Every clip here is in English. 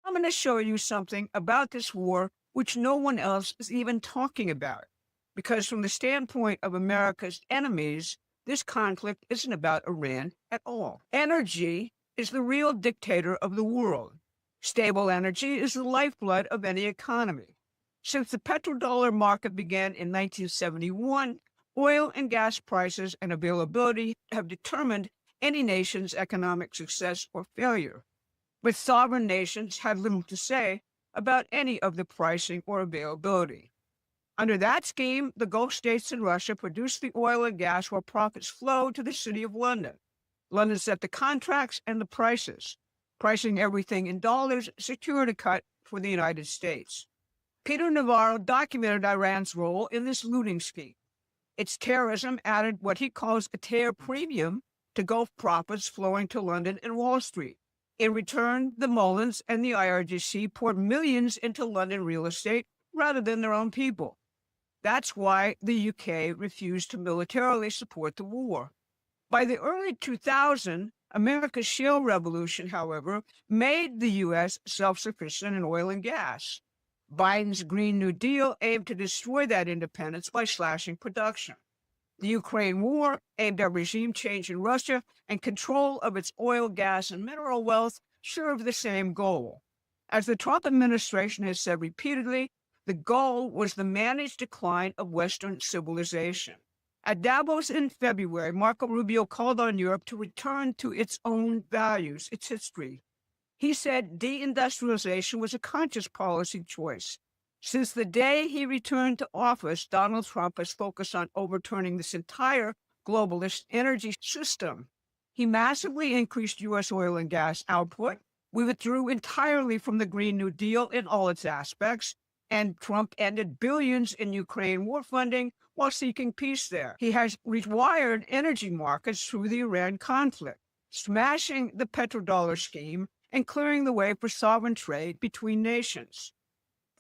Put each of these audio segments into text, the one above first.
I'm going to show you something about this war which no one else is even talking about. Because from the standpoint of America's enemies, this conflict isn't about Iran at all. Energy is the real dictator of the world. Stable energy is the lifeblood of any economy. Since the petrodollar market began in 1971, oil and gas prices and availability have determined any nation's economic success or failure. But sovereign nations have little to say about any of the pricing or availability. Under that scheme, the Gulf states and Russia produce the oil and gas while profits flow to the City of London. London set the contracts and the prices, pricing everything in dollars, securing a cut for the United States. Peter Navarro documented Iran's role in this looting scheme. Its terrorism added what he calls a tear premium to Gulf profits flowing to London and Wall Street. In return, the Mullins and the IRGC poured millions into London real estate rather than their own people. That's why the UK refused to militarily support the war. By the early 2000s, America's shale revolution, however, made the U.S. self-sufficient in oil and gas. Biden's Green New Deal aimed to destroy that independence by slashing production. The Ukraine war, aimed at regime change in Russia and control of its oil, gas, and mineral wealth, served the same goal. As the Trump administration has said repeatedly, the goal was the managed decline of Western civilization. At Davos in February, Marco Rubio called on Europe to return to its own values, its history. He said deindustrialization was a conscious policy choice. Since the day he returned to office, Donald Trump has focused on overturning this entire globalist energy system. He massively increased U.S. oil and gas output. We withdrew entirely from the Green New Deal in all its aspects, and Trump ended billions in Ukraine war funding while seeking peace there. He has rewired energy markets through the Iran conflict, smashing the petrodollar scheme and clearing the way for sovereign trade between nations.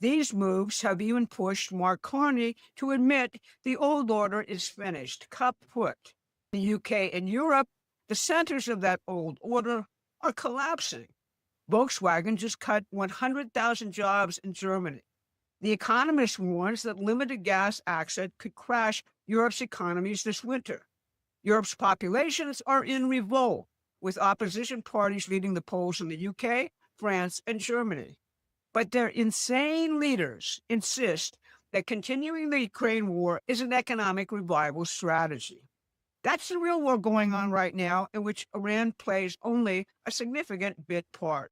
These moves have even pushed Mark Carney to admit the old order is finished, kaput. The UK and Europe, the centers of that old order, are collapsing. Volkswagen just cut 100,000 jobs in Germany. The Economist warns that limited gas access could crash Europe's economies this winter. Europe's populations are in revolt, with opposition parties leading the polls in the UK, France, and Germany. But their insane leaders insist that continuing the Ukraine war is an economic revival strategy. That's the real war going on right now, in which Iran plays only a significant bit part.